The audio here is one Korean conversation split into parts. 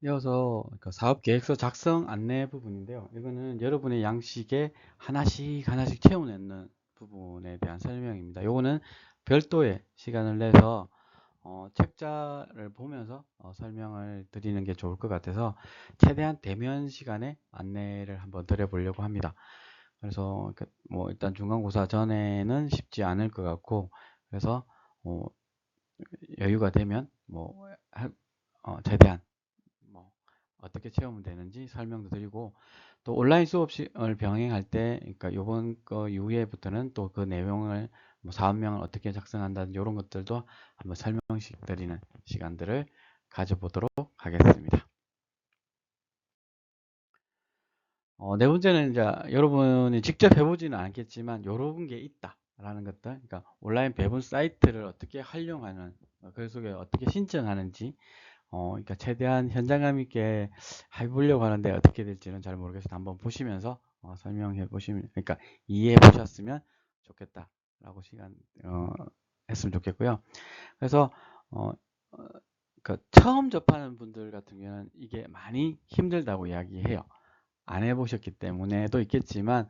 이어서 사업 계획서 작성 안내 부분인데요. 이거는 여러분의 양식에 하나씩 채워내는 부분에 대한 설명입니다. 이거는 별도의 시간을 내서 책자를 보면서 설명을 드리는 게 좋을 것 같아서 최대한 대면 시간에 안내를 한번 드려보려고 합니다. 그래서 뭐 일단 중간고사 전에는 쉽지 않을 것 같고, 그래서 어, 여유가 되면 뭐 최대한 뭐 어떻게 채우면 되는지 설명도 드리고, 또 온라인 수업을 병행할 때, 그러니까 요번 거 이후에부터는 또 그 내용을 뭐 사업명을 어떻게 작성한다든지 이런 것들도 한번 설명식 드리는 시간들을 가져보도록 하겠습니다. 네 번째는 이제 여러분이 직접 해보지는 않겠지만 요런 게 있다라는 것들, 그러니까 온라인 배분 사이트를 어떻게 활용하는, 그 속에 어떻게 신청하는지, 그러니까 최대한 현장감 있게 해보려고 하는데 어떻게 될지는 잘 모르겠어요. 한번 보시면서 설명해 보시면, 그러니까 이해해 보셨으면 좋겠다라고 했으면 좋겠고요. 그래서 어, 어, 그러니까 처음 접하는 분들 같은 경우는 이게 많이 힘들다고 이야기해요. 안 해보셨기 때문에도 있겠지만,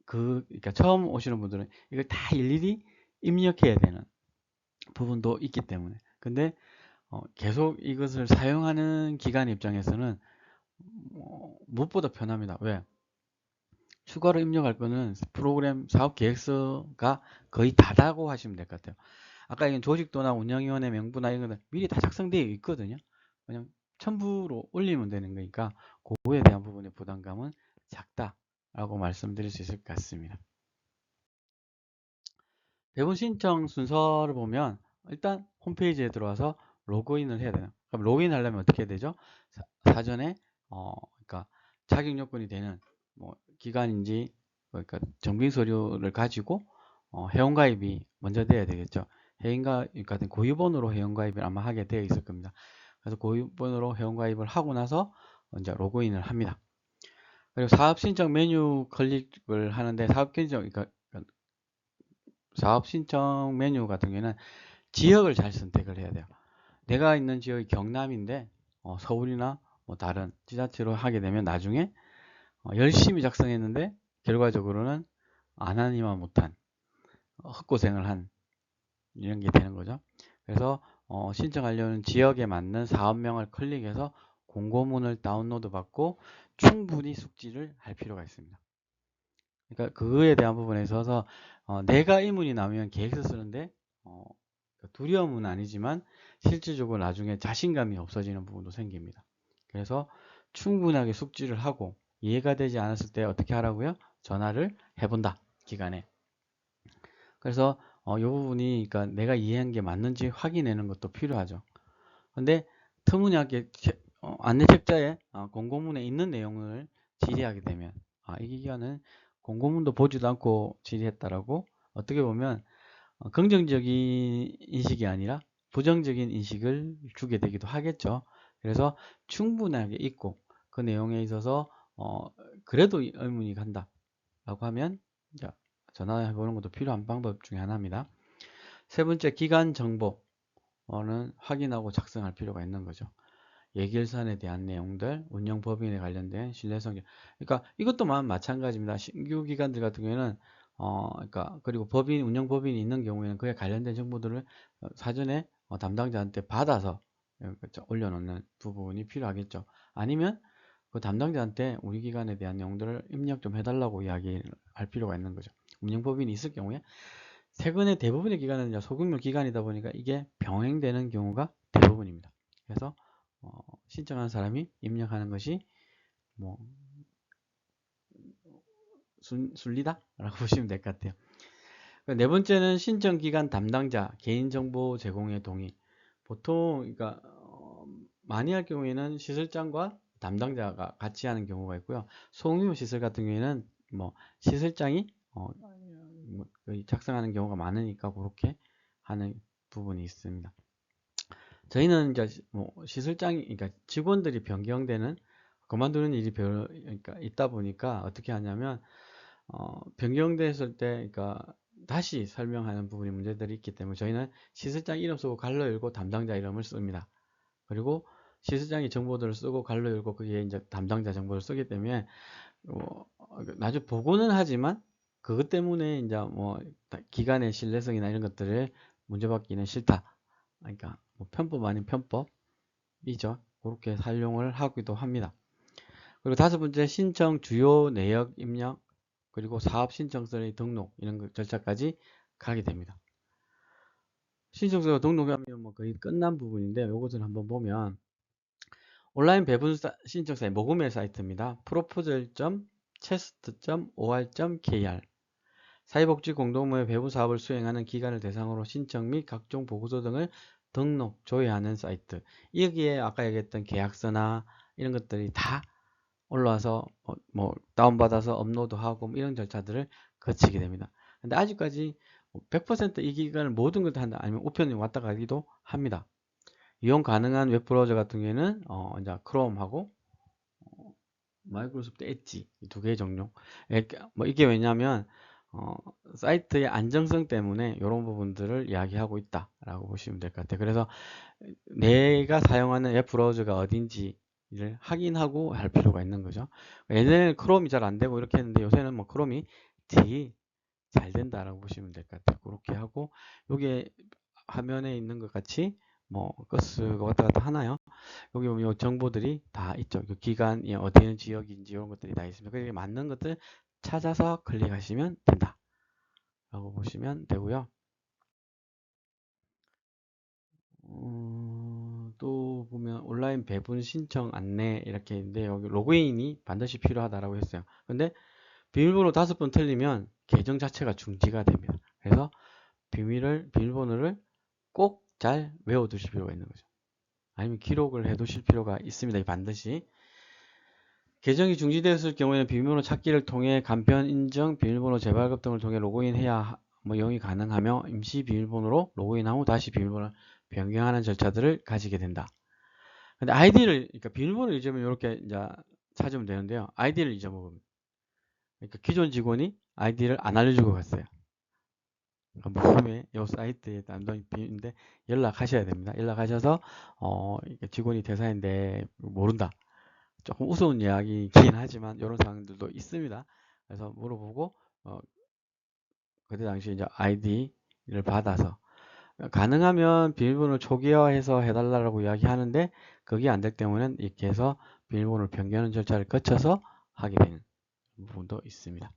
그러니까 처음 오시는 분들은 이걸 다 일일이 입력해야 되는 부분도 있기 때문에. 근데 계속 이것을 사용하는 기관 입장에서는 무엇보다 편합니다. 왜? 추가로 입력할 거는 프로그램 사업 계획서가 거의 다다고 하시면 될 것 같아요. 아까 이건 조직도나 운영위원회 명부나 이런 거는 미리 다 작성되어 있거든요. 그냥 첨부로 올리면 되는 거니까 그거에 대한 부분의 부담감은 작다라고 말씀드릴 수 있을 것 같습니다. 배분 신청 순서를 보면 일단 홈페이지에 들어와서 로그인을 해야 돼요. 그럼 로그인 하려면 어떻게 해야 되죠? 사전에 그러니까 자격 요건이 되는 뭐 기관인지, 그러니까 정비 서류를 가지고 회원가입이 먼저 돼야 되겠죠. 회원가입 같은 고유번호로 회원가입을 아마 하게 되어 있을 겁니다. 그래서 고유번호로 회원가입을 하고 나서 이제 로그인을 합니다. 그리고 사업 신청 메뉴 클릭을 하는데, 사업 신청 메뉴 같은 경우에는 지역을 잘 선택을 해야 돼요. 내가 있는 지역이 경남인데 서울이나 뭐 다른 지자체로 하게 되면 나중에 열심히 작성했는데 결과적으로는 안 하니만 못한, 헛고생을 한, 이런 게 되는 거죠. 그래서 신청하려는 지역에 맞는 사업명을 클릭해서 공고문을 다운로드 받고 충분히 숙지를 할 필요가 있습니다. 그러니까 그거에 대한 부분에 있어서 내가 의문이 나면 계획서 쓰는데 어, 두려움은 아니지만 실질적으로 나중에 자신감이 없어지는 부분도 생깁니다. 그래서 충분하게 숙지를 하고 이해가 되지 않았을 때 어떻게 하라고요? 전화를 해본다, 기간에. 그래서 이 부분이, 그러니까 내가 이해한 게 맞는지 확인하는 것도 필요하죠. 근데 터무니없게 안내 책자에 공고문에 있는 내용을 질의하게 되면, 이 기관은 공고문도 보지도 않고 질의했다라고 어떻게 보면 긍정적인 인식이 아니라 부정적인 인식을 주게 되기도 하겠죠. 그래서 충분하게 읽고 그 내용에 있어서 그래도 의문이 간다라고 하면 전화해 보는 것도 필요한 방법 중에 하나입니다. 세 번째, 기간 정보는 확인하고 작성할 필요가 있는 거죠. 예결산에 대한 내용들, 운영 법인에 관련된 신뢰성, 그러니까 이것도 마찬가지입니다. 신규 기관들 같은 경우에는 그러니까 그리고 운영 법인이 있는 경우에는 그에 관련된 정보들을 사전에 담당자한테 받아서 그렇죠, 올려놓는 부분이 필요하겠죠. 아니면 그 담당자한테 우리 기관에 대한 내용들을 입력 좀 해달라고 이야기할 필요가 있는 거죠. 운영 법인이 있을 경우에. 최근에 대부분의 기관은 이제 소규모 기관이다 보니까 이게 병행되는 경우가 대부분입니다. 그래서 신청한 사람이 입력하는 것이 뭐 순리다라고 보시면 될 것 같아요. 네 번째는 신청 기관 담당자 개인정보 제공의 동의. 보통 그러니까 많이 할 경우에는 시설장과 담당자가 같이 하는 경우가 있고요. 소규모 시설 같은 경우에는 뭐 시설장이 뭐 작성하는 경우가 많으니까 그렇게 하는 부분이 있습니다. 저희는 이제 뭐 시설장이, 그러니까 직원들이 변경되는, 그만두는 일이 그러니까 있다 보니까 어떻게 하냐면 변경됐을 때 그러니까 다시 설명하는 부분이 문제들이 있기 때문에 저희는 시설장 이름 쓰고 갈로 열고 담당자 이름을 씁니다. 그리고 시스장의 정보들을 쓰고 갈로 열고 그게 이제 담당자 정보를 쓰기 때문에 나중에 보고는 하지만 그것 때문에 이제 뭐 기간의 신뢰성이나 이런 것들을 문제받기는 싫다. 그러니까 뭐 편법 아닌 편법이죠. 그렇게 사용을 하기도 합니다. 그리고 다섯 번째 신청 주요 내역 입력 그리고 사업 신청서의 등록 이런 절차까지 가게 됩니다. 신청서 등록하면 뭐 거의 끝난 부분인데 이것을 한번 보면 온라인 배분 신청 사이트 모금의 사이트입니다. proposal.chest.or.kr 사회복지공동모의 배분 사업을 수행하는 기관을 대상으로 신청 및 각종 보고서 등을 등록, 조회하는 사이트. 여기에 아까 얘기했던 계약서나 이런 것들이 다 올라와서 뭐 다운받아서 업로드하고 뭐 이런 절차들을 거치게 됩니다. 근데 아직까지 100%이 기간을 모든 걸 다 한다 아니면 우편이 왔다 가기도 합니다. 이용 가능한 웹브라우저 같은 경우에는 이제 크롬하고 마이크로소프트 엣지 이 두 개의 종류. 뭐 이게 왜냐하면 사이트의 안정성 때문에 이런 부분들을 이야기하고 있다라고 보시면 될 것 같아요. 그래서 내가 사용하는 웹브라우저가 어딘지를 확인하고 할 필요가 있는 거죠. 예전에는 크롬이 잘 안 되고 이렇게 했는데 요새는 뭐 크롬이 제일 잘 된다라고 보시면 될 것 같아요. 그렇게 하고 여기에 화면에 있는 것 같이 뭐 가스가 왔다 갔다 하나요? 여기 보면 이 정보들이 다 있죠. 그 기간이 어디 있는 지역인지 이런 것들이 다 있습니다. 그게 맞는 것들 찾아서 클릭하시면 된다. 라고 보시면 되고요. 또 보면 온라인 배분 신청 안내 이렇게 있는데 여기 로그인이 반드시 필요하다라고 했어요. 근데 비밀번호 5번 틀리면 계정 자체가 중지가 됩니다. 그래서 비밀번호를 꼭 잘 외워두실 필요가 있는 거죠. 아니면 기록을 해두실 필요가 있습니다. 반드시. 계정이 중지되었을 경우에는 비밀번호 찾기를 통해 간편 인증, 비밀번호 재발급 등을 통해 로그인해야 이용이 가능하며 임시 비밀번호로 로그인한 후 다시 비밀번호를 변경하는 절차들을 가지게 된다. 근데 아이디를 그러니까 비밀번호를 잊으면 이렇게 이제 찾으면 되는데요. 아이디를 잊어먹으면 그러니까 기존 직원이 아이디를 안 알려주고 갔어요. 모금의 이 사이트에 담당 비인데 연락하셔야 됩니다. 연락하셔서 직원이 대사인데 모른다. 조금 우스운 이야기이긴 하지만 이런 상황들도 있습니다. 그래서 물어보고 그때 당시 이제 아이디를 받아서 가능하면 비밀번호를 초기화해서 해달라고 이야기하는데 그게 안 될 때문에 이렇게 해서 비밀번호를 변경하는 절차를 거쳐서 하게 되는 부분도 있습니다.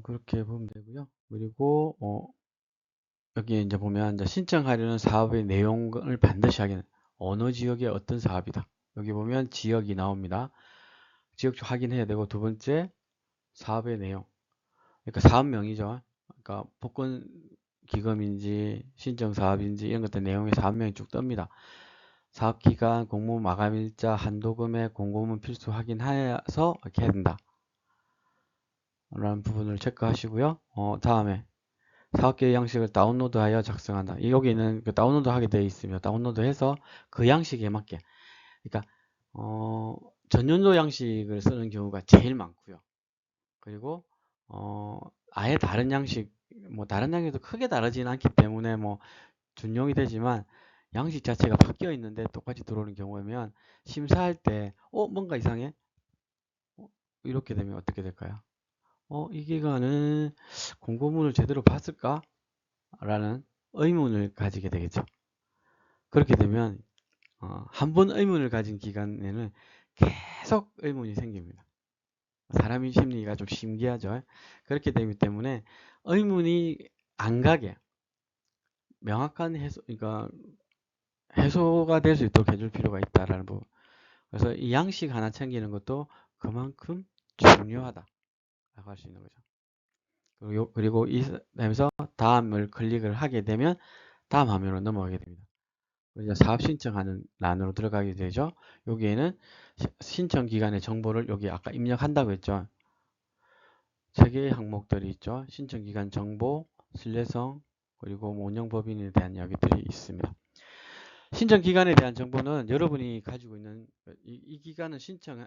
그렇게 보면 되고요. 그리고 여기 이제 보면 이제 신청하려는 사업의 내용을 반드시 확인. 어느 지역의 어떤 사업이다. 여기 보면 지역이 나옵니다. 지역 확인해야 되고 두 번째 사업의 내용. 그러니까 사업명이죠. 그러니까 복권 기금인지 신청 사업인지 이런 것들 내용의 사업명이 쭉 뜹니다. 사업기간, 공모 마감일자, 한도금액, 공고문 필수 확인해서 이렇게 해야 된다. 라는 부분을 체크하시고요. 다음에 사업계획 양식을 다운로드하여 작성한다. 여기는 그 다운로드 하게 되어 있으며 다운로드해서 그 양식에 맞게 그러니까 전년도 양식을 쓰는 경우가 제일 많고요. 그리고 아예 다른 양식 뭐 다른 양식도 크게 다르지는 않기 때문에 뭐 준용이 되지만 양식 자체가 바뀌어 있는데 똑같이 들어오는 경우면 심사할 때 뭔가 이상해? 이렇게 되면 어떻게 될까요? 이 기관은 공고문을 제대로 봤을까? 라는 의문을 가지게 되겠죠. 그렇게 되면 한 번 의문을 가진 기간에는 계속 의문이 생깁니다. 사람의 심리가 좀 신기하죠. 그렇게 되기 때문에 의문이 안 가게 명확한 해소, 그러니까 해소가 될 수 있도록 해줄 필요가 있다라는 부분. 그래서 이 양식 하나 챙기는 것도 그만큼 중요하다라고 할 수 있는 거죠. 그리고 이면서 다음을 클릭을 하게 되면 다음 화면으로 넘어가게 됩니다. 이제 사업 신청하는 란으로 들어가게 되죠. 여기에는 신청 기간의 정보를 여기 아까 입력한다고 했죠. 세 개의 항목들이 있죠. 신청 기간 정보, 신뢰성, 그리고 운영 법인에 대한 이야기들이 있습니다. 신청 기간에 대한 정보는 여러분이 가지고 있는 이 기간은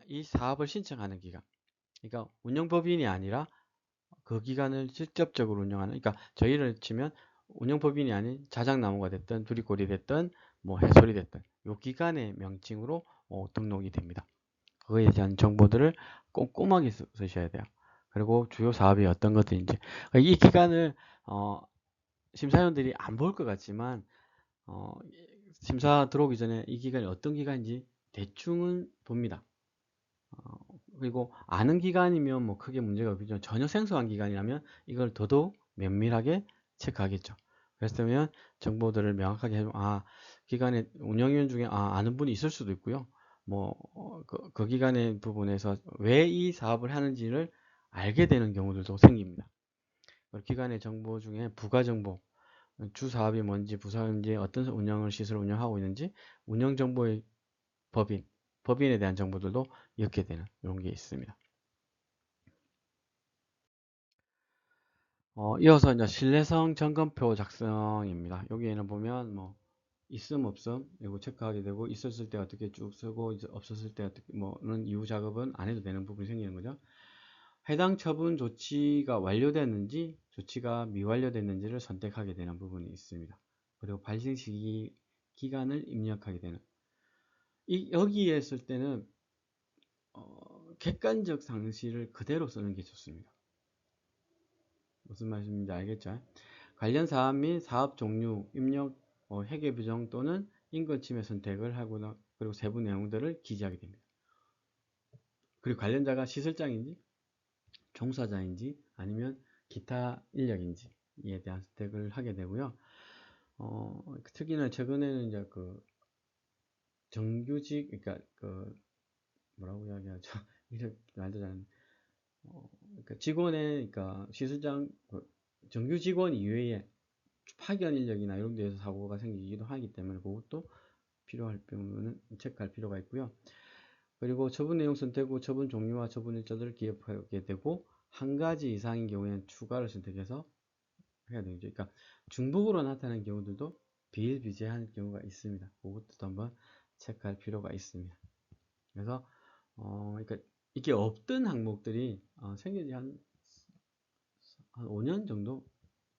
이 사업을 신청하는 기간. 그러니까 운영 법인이 아니라 그 기간을 직접적으로 운영하는. 그러니까 저희를 치면 운영법인이 아닌 자작나무가 됐든 두리꼴이 됐든 뭐 해솔이 됐든 요 기관의 명칭으로 등록이 됩니다. 그거에 대한 정보들을 꼼꼼하게 쓰셔야 돼요. 그리고 주요 사업이 어떤 것들인지 이 기간을 심사위원들이 안 볼 것 같지만 심사 들어오기 전에 이 기간이 어떤 기간인지 대충은 봅니다. 그리고 아는 기간이면 뭐 크게 문제가 없겠죠. 전혀 생소한 기간이라면 이걸 더더욱 면밀하게 체크하겠죠. 그랬으면 정보들을 명확하게 해주면 기간에 운영위원 중에 아는 분이 있을 수도 있고요. 뭐 그 기간의 부분에서 왜 이 사업을 하는지를 알게 되는 경우들도 생깁니다. 기간의 정보 중에 부가 정보, 주 사업이 뭔지, 부사인지, 어떤 운영을 시설을 운영하고 있는지, 운영 정보의 법인에 대한 정보들도 이렇게 되는 이런 게 있습니다. 이어서 이제 신뢰성 점검표 작성입니다. 여기에는 보면 뭐 있음 없음 이거 체크하게 되고 있었을 때 어떻게 쭉 쓰고 이제 없었을 때 어떻게 뭐는 이후 작업은 안 해도 되는 부분이 생기는 거죠. 해당 처분 조치가 완료됐는지 조치가 미완료됐는지를 선택하게 되는 부분이 있습니다. 그리고 발생 시기 기간을 입력하게 되는 여기에 했을 때는 객관적 상시를 그대로 쓰는 게 좋습니다. 무슨 말씀인지 알겠죠? 관련 사업 및 사업 종류, 입력, 회계 부정 또는 인권 침해 선택을 하거나 그리고 세부 내용들을 기재하게 됩니다. 그리고 관련자가 시설장인지 종사자인지 아니면 기타 인력인지에 대한 선택을 하게 되고요. 특히나 최근에는 이제 그 정규직, 그러니까 그 뭐라고 이야기하죠? 이렇게 말도 잘 그러니까 직원의, 그러니까 시설장, 정규 직원 이외에 파견 인력이나 이런 데에서 사고가 생기기도 하기 때문에 그것도 필요할 경우는 체크할 필요가 있고요. 그리고 처분 내용 선택 후 처분 종류와 처분 일자들을 기입하게 되고 한 가지 이상인 경우에는 추가를 선택해서 해야 되죠. 그러니까 중복으로 나타나는 경우들도 비일비재한 경우가 있습니다. 그것도 한번 체크할 필요가 있습니다. 그래서 그러니까 이게 없던 항목들이 생긴 지 한 5년 정도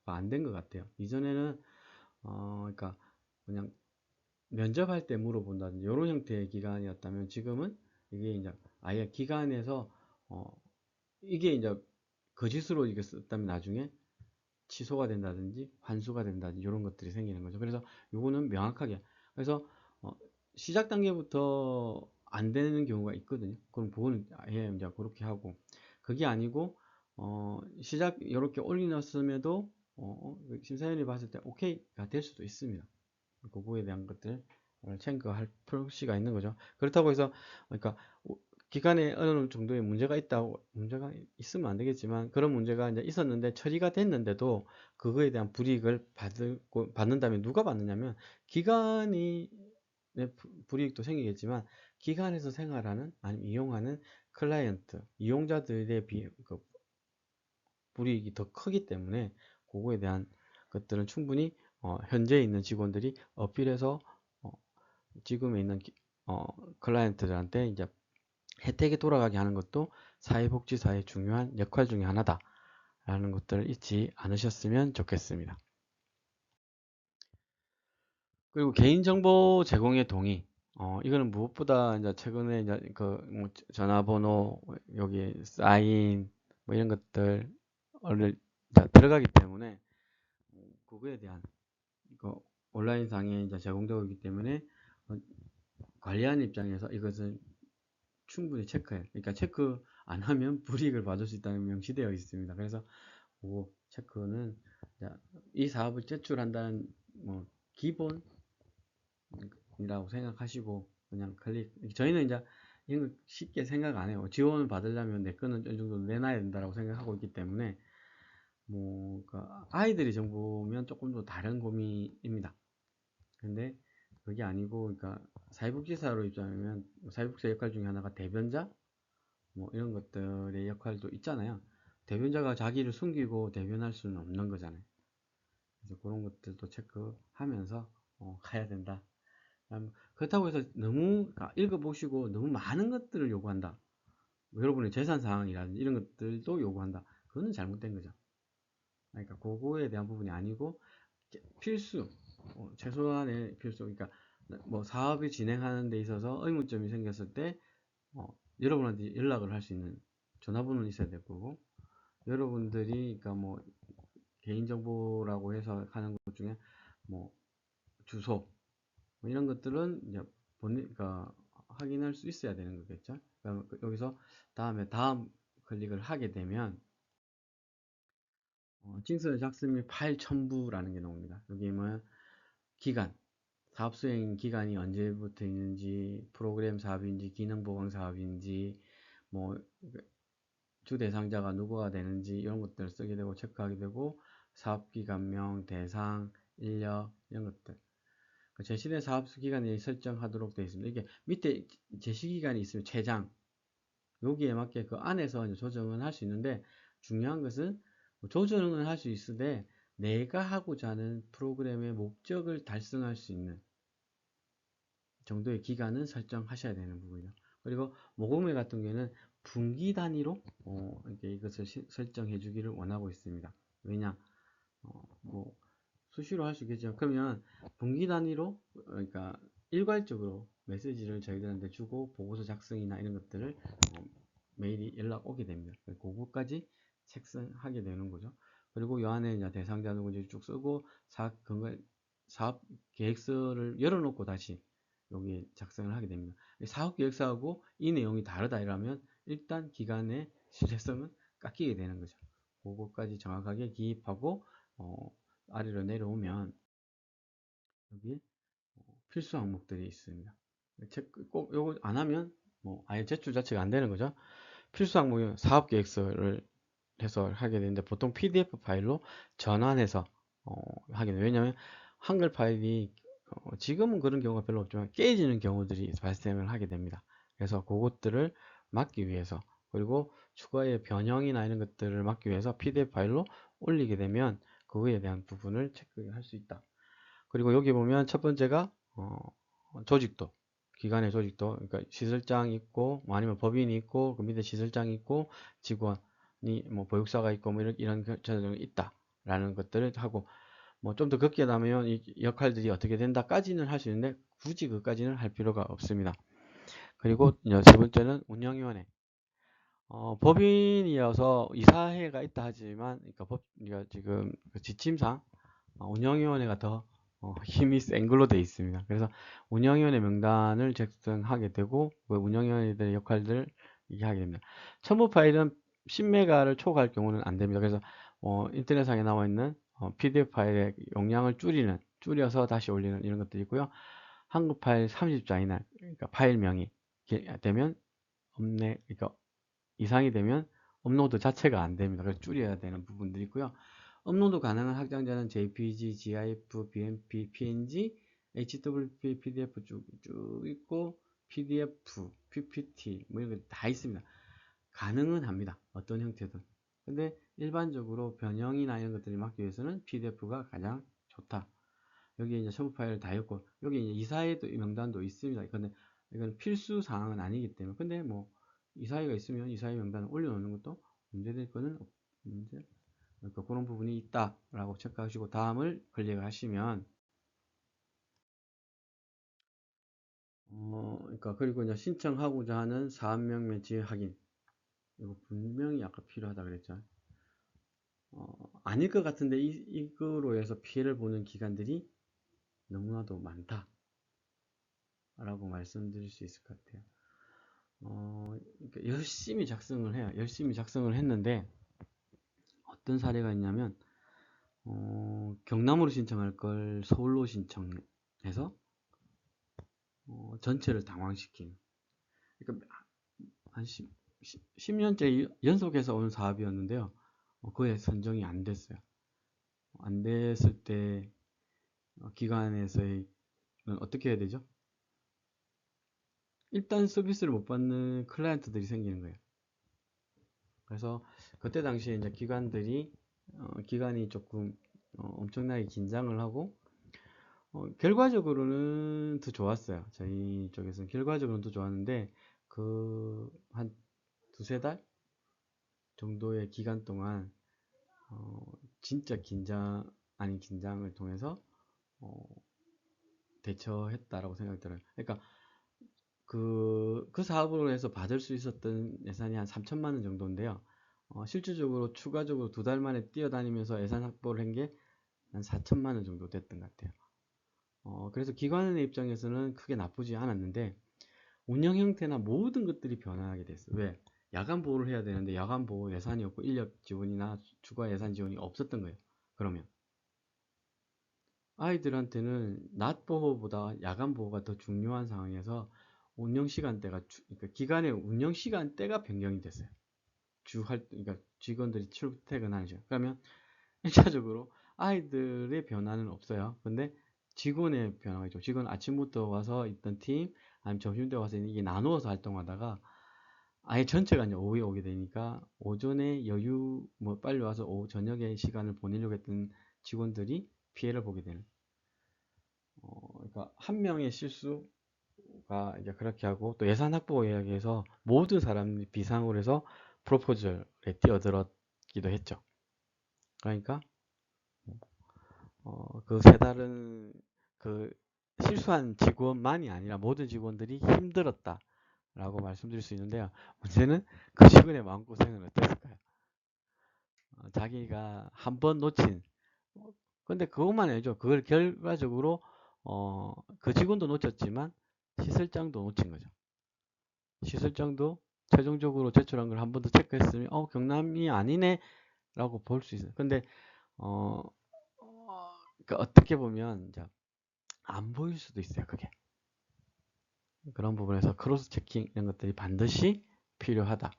안 된 것 같아요. 이전에는 그러니까 그냥 면접할 때 물어본다든지 이런 형태의 기간이었다면 지금은 이게 이제 아예 기간에서 이게 이제 거짓으로 이게 썼다면 나중에 취소가 된다든지 환수가 된다든지 이런 것들이 생기는 거죠. 그래서 요거는 명확하게 그래서 시작 단계부터 안 되는 경우가 있거든요. 그럼 그거는 아예 이제 그렇게 하고 그게 아니고 시작 이렇게 올려놨음에도 심사위원이 봤을 때 오케이가 될 수도 있습니다. 그거에 대한 것들 체크할 표시가 있는 거죠. 그렇다고 해서 그러니까 기간에 어느 정도의 문제가 있으면 안 되겠지만 그런 문제가 이제 있었는데 처리가 됐는데도 그거에 대한 불이익을 받는다면 누가 받느냐면 기간이 불이익도 생기겠지만 기간에서 생활하는 아니면 이용하는 클라이언트 이용자들의 불이익이 더 크기 때문에 그거에 대한 것들은 충분히 현재 있는 직원들이 어필해서 지금에 있는 클라이언트들한테 이제 혜택이 돌아가게 하는 것도 사회복지사의 중요한 역할 중에 하나다 라는 것들을 잊지 않으셨으면 좋겠습니다. 그리고 개인정보 제공의 동의 이거는 무엇보다 이제 최근에 이제 뭐 전화번호 여기 사인 뭐 이런 것들을 들어가기 때문에 그거에 대한 온라인상에 이제 제공되고 있기 때문에 관리하는 입장에서 이것은 충분히 체크해요. 그러니까 체크 안 하면 불이익을 받을 수 있다는 명시되어 있습니다. 그래서 그 체크는 이 사업을 제출한다는 뭐 기본이라고 생각하시고 그냥 저희는 이제 이런 거 쉽게 생각 안 해요. 지원을 받으려면 내 거는 어느 정도 내놔야 된다고 생각하고 있기 때문에 뭐 아이들이 정보면 조금 더 다른 고민입니다. 근데 그게 아니고 그러니까 사회복지사로 입장하면 사회복지사 역할 중에 하나가 대변자 뭐 이런 것들의 역할도 있잖아요. 대변자가 자기를 숨기고 대변할 수는 없는 거잖아요. 그래서 그런 것들도 체크하면서 가야 된다. 그렇다고 해서 너무 읽어보시고 너무 많은 것들을 요구한다. 뭐 여러분의 재산 상황이라든지 이런 것들도 요구한다. 그거는 잘못된 거죠. 그러니까 그거에 대한 부분이 아니고 필수, 최소한의 필수. 그러니까 뭐 사업이 진행하는 데 있어서 의문점이 생겼을 때 여러분한테 연락을 할 수 있는 전화번호는 있어야 될 거고, 여러분들이 그러니까 뭐 개인정보라고 해서 하는 것 중에 뭐 주소 뭐 이런 것들은 이제 그러니까 확인할 수 있어야 되는 거겠죠. 그러니까 여기서 다음 클릭을 하게 되면 징수 작성 및 파일 첨부라는 게 나옵니다. 여기 뭐 기간, 사업 수행 기간이 언제부터 있는지, 프로그램 사업인지, 기능 보강 사업인지, 뭐 주 대상자가 누구가 되는지 이런 것들을 쓰게 되고 체크하게 되고, 사업 기간명, 대상, 인력 이런 것들. 제시된 사업 기간에 설정하도록 되어 있습니다. 이게 밑에 제시 기간이 있으면 최장, 여기에 맞게 그 안에서 이제 조정은 할 수 있는데, 중요한 것은 조정은 할 수 있으되 내가 하고자 하는 프로그램의 목적을 달성할 수 있는 정도의 기간은 설정하셔야 되는 부분이죠. 그리고 모금회 같은 경우에는 분기 단위로 이렇게 이것을 설정해 주기를 원하고 있습니다. 왜냐, 뭐 수시로 할 수 있겠죠. 그러면 분기 단위로, 그러니까 일괄적으로 메시지를 저희들한테 주고 보고서 작성이나 이런 것들을 메일이 연락 오게 됩니다. 그거까지 책정하게 되는 거죠. 그리고 이 안에 이제 대상자 누구인지 쭉 쓰고 사업 계획서를 열어놓고 다시 여기 작성을 하게 됩니다. 사업 계획서하고 이 내용이 다르다 이러면 일단 기간의 신뢰성은 깎이게 되는 거죠. 그거까지 정확하게 기입하고 아래로 내려오면 여기 필수 항목들이 있습니다. 꼭 요거 안 하면 뭐 아예 제출 자체가 안 되는 거죠. 필수 항목은 사업 계획서를 해서 하게 되는데 보통 PDF 파일로 전환해서 하게 돼요. 왜냐하면 한글 파일이 지금은 그런 경우가 별로 없지만 깨지는 경우들이 발생을 하게 됩니다. 그래서 그것들을 막기 위해서, 그리고 추가의 변형이나 이런 것들을 막기 위해서 PDF 파일로 올리게 되면 그거에 대한 부분을 체크할 수 있다. 그리고 여기 보면 첫 번째가 조직도, 기관의 조직도, 그러니까 시설장 있고 뭐 아니면 법인이 있고 그 밑에 시설장이 있고 직원이 뭐 보육사가 있고 뭐 이런 전형이 있다라는 것들을 하고, 뭐 좀 더 긋게 나면 이 역할들이 어떻게 된다까지는 할 수 있는데 굳이 그까지는 할 필요가 없습니다. 그리고 세 번째는 운영위원회. 법인이어서 이사회가 있다 하지만, 그러니까 지금 그 지침상 운영위원회가 더 힘이 센 걸로 되어 있습니다. 그래서 운영위원회 명단을 작성하게 되고 그 운영위원회들의 역할들을 이렇게 하게 됩니다. 첨부 파일은 10메가를 초과할 경우는 안 됩니다. 그래서 인터넷상에 나와 있는 PDF 파일의 용량을 줄여서 다시 올리는 이런 것들이 있고요. 한국 파일 30자 이내, 그러니까 파일명이 되면 그러니까 이상이 되면 업로드 자체가 안 됩니다. 그래서 줄여야 되는 부분들이 있고요. 업로드 가능한 확장자는 JPG, GIF, BMP, PNG, HWP, PDF 쭉 있고 PDF, PPT 뭐 이런 거 다 있습니다. 가능은 합니다. 어떤 형태든. 근데 일반적으로 변형이나 이런 것들을 막기 위해서는 PDF가 가장 좋다. 여기 이제 첨부 파일을 다 있고 여기 이제 이사회도 명단도 있습니다. 근데 이건 필수 사항은 아니기 때문에, 근데 뭐 이사회가 있으면 이사회 명단을 올려놓는 것도 문제될 거는 문제, 그러니까 그런 부분이 있다라고 체크하시고 다음을 클릭을 하시면 그러니까 그리고 이제 신청하고자 하는 사업명 매치 확인, 이거 분명히 아까 필요하다 그랬죠. 아닐 것 같은데 이거로 해서 피해를 보는 기관들이 너무나도 많다 라고 말씀드릴 수 있을 것 같아요. 그러니까 열심히 작성을 해요. 열심히 작성을 했는데 어떤 사례가 있냐면 경남으로 신청할 걸 서울로 신청해서 전체를 당황시킨, 그러니까 한 10년째 연속해서 온 사업이었는데요. 그에 선정이 안 됐어요. 안 됐을 때 기관에서의 어떻게 해야 되죠? 일단 서비스를 못 받는 클라이언트들이 생기는 거예요. 그래서 그때 당시에 이제 기관이 조금 엄청나게 긴장을 하고 결과적으로는 더 좋았어요. 저희 쪽에서는 결과적으로는 더 좋았는데 그 한 두세 달 정도의 기간 동안 진짜 긴장한 아닌 긴장을 통해서 대처했다라고 생각이 들어요. 그러니까 그 사업으로 해서 받을 수 있었던 예산이 한 3천만 원 정도인데요. 실질적으로 추가적으로 2달 만에 뛰어다니면서 예산 확보를 한 게 한 4천만 원 정도 됐던 것 같아요. 그래서 기관의 입장에서는 크게 나쁘지 않았는데 운영 형태나 모든 것들이 변화하게 됐어요. 왜? 야간 보호를 해야 되는데 야간 보호 예산이 없고 인력 지원이나 추가 예산 지원이 없었던 거예요. 그러면 아이들한테는 낮 보호보다 야간 보호가 더 중요한 상황에서 운영 시간대가 그러니까 기간의 운영 시간대가 변경이 됐어요. 그러니까 직원들이 출퇴근하는 시간. 그러면 1차적으로 아이들의 변화는 없어요. 근데 직원의 변화가 있죠. 직원 아침부터 와서 있던 팀, 아니면 점심때 와서 이게 나누어서 활동하다가 아예 전체가 이제 오후에 오게 되니까 오전에 여유, 뭐 빨리 와서 오후 저녁에 시간을 보내려고 했던 직원들이 피해를 보게 되는. 그러니까 한 명의 실수가 이제 그렇게 하고 또 예산 확보 이야기에서 모든 사람이 비상으로 해서 프로포절에 뛰어들었기도 했죠. 그러니까 그 세 달은 그 실수한 직원만이 아니라 모든 직원들이 힘들었다라고 말씀드릴 수 있는데요. 문제는 그 직원의 마음고생은 어땠을까요? 자기가 한 번 놓친 근데 그것만 해죠. 그걸 결과적으로 그 직원도 놓쳤지만 시설장도 놓친 거죠. 시설장도 최종적으로 제출한 걸 한 번 더 체크했으면 경남이 아니네 라고 볼 수 있어요. 근데 어, 그러니까 어떻게 보면 이제 안 보일 수도 있어요. 그게 그런 부분에서 크로스 체킹 이런 것들이 반드시 필요하다.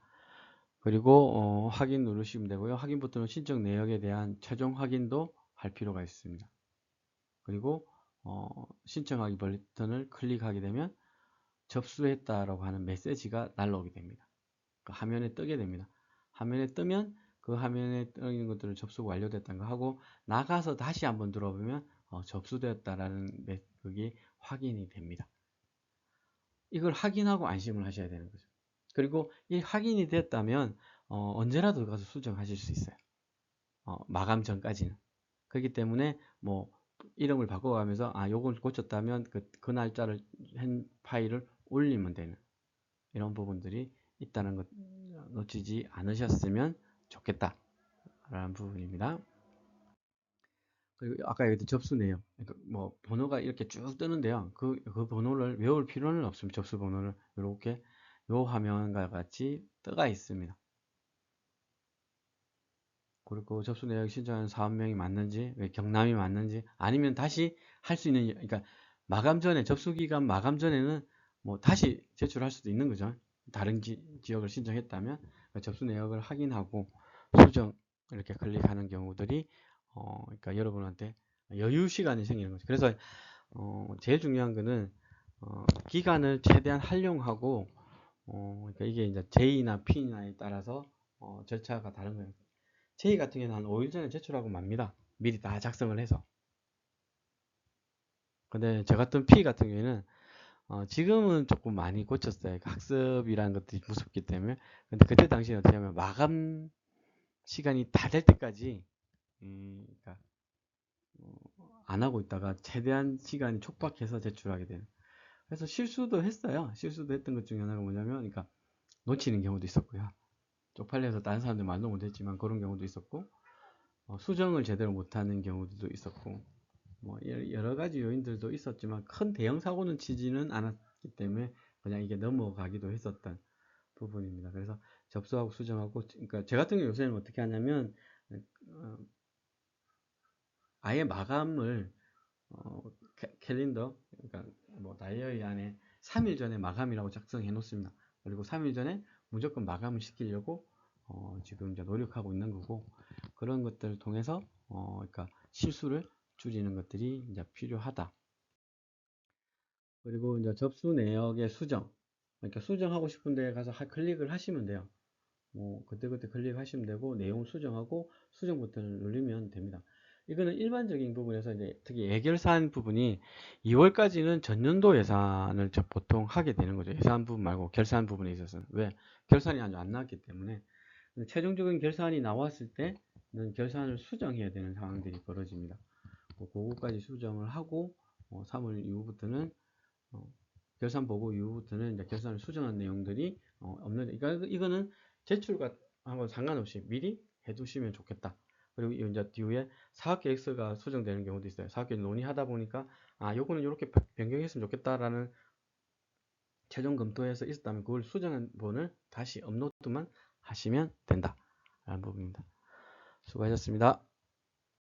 그리고 확인 누르시면 되고요. 확인 버튼은 신청 내역에 대한 최종 확인도 할 필요가 있습니다. 그리고 신청하기 버튼을 클릭하게 되면 접수했다라고 하는 메시지가 날라오게 됩니다. 그 화면에 뜨게 됩니다. 화면에 뜨면 그 화면에 뜨는 것들을 접수가 완료됐다는 거 하고 나가서 다시 한번 들어보면 접수되었다라는 그게 확인이 됩니다. 이걸 확인하고 안심을 하셔야 되는 거죠. 그리고 이 확인이 됐다면 언제라도 가서 수정하실 수 있어요. 마감 전까지는. 그렇기 때문에 뭐 이름을 바꿔가면서 요걸 고쳤다면 그 날짜를 한 파일을 올리면 되는 이런 부분들이 있다는 것 놓치지 않으셨으면 좋겠다 라는 부분입니다. 그리고 아까 얘기했던 접수 내용 그러니까 뭐 번호가 이렇게 쭉 뜨는데요. 그 번호를 외울 필요는 없습니다. 접수 번호를 이렇게 요 화면과 같이 떠가 있습니다. 그리고 접수 내역 신청하는 사업명이 맞는지, 경남이 맞는지, 아니면 다시 할 수 있는, 그러니까 마감 전에, 접수기간 마감 전에는 뭐 다시 제출할 수도 있는 거죠. 다른 지역을 신청했다면 접수 내역을 확인하고 수정 이렇게 클릭하는 경우들이 그러니까 여러분한테 여유 시간이 생기는 거죠. 그래서 제일 중요한 거는 기간을 최대한 활용하고 그러니까 이게 이제 J나 P나에 따라서 절차가 다른 거예요. J 같은 경우는 한 5일 전에 제출하고 맙니다. 미리 다 작성을 해서. 근데 저 같은 P 같은 경우에는 지금은 조금 많이 고쳤어요. 학습이라는 것들이 무섭기 때문에. 근데 그때 당시에 어떻게 하면 마감 시간이 다 될 때까지 그러니까 안 하고 있다가 최대한 시간이 촉박해서 제출하게 되는. 그래서 실수도 했어요. 실수도 했던 것 중에 하나가 뭐냐면, 그러니까 놓치는 경우도 있었고요. 쪽팔려서 다른 사람들 말도 못했지만 그런 경우도 있었고, 수정을 제대로 못하는 경우도 있었고, 뭐 여러 가지 요인들도 있었지만 큰 대형 사고는 치지는 않았기 때문에 그냥 이게 넘어가기도 했었던 부분입니다. 그래서 접수하고 수정하고, 그러니까 제 같은 경우 요새는 어떻게 하냐면 아예 마감을 캘린더, 그러니까 뭐 다이어리 안에 3일 전에 마감이라고 작성해 놓습니다. 그리고 3일 전에 무조건 마감을 시키려고 지금 이제 노력하고 있는 거고 그런 것들을 통해서 그러니까 실수를 줄이는 것들이 이제 필요하다. 그리고 이제 접수 내역의 수정, 그러니까 수정하고 싶은 데 가서 클릭을 하시면 돼요. 뭐 그때그때 클릭하시면 되고 내용 수정하고 수정 버튼을 누르면 됩니다. 이거는 일반적인 부분에서 이제 특히 예결사안 부분이 2월까지는 전년도 예산을 보통 하게 되는 거죠. 예산 부분 말고 결산 부분에 있어서는. 왜? 결산이 아직 안 나왔기 때문에. 최종적인 결산이 나왔을 때는 결산을 수정해야 되는 상황들이 벌어집니다. 그거까지 수정을 하고 3월 이후부터는 결산 보고 이후부터는 이제 결산을 수정한 내용들이 없는, 그러니까 이거는 제출하고 상관없이 미리 해두시면 좋겠다. 그리고 이제 뒤에 사업계획서가 수정되는 경우도 있어요. 사업계획 논의하다 보니까 요거는 이렇게 변경했으면 좋겠다라는 최종 검토해서 있었다면 그걸 수정한 부분을 다시 업로드만 하시면 된다 라는 부분입니다. 수고하셨습니다.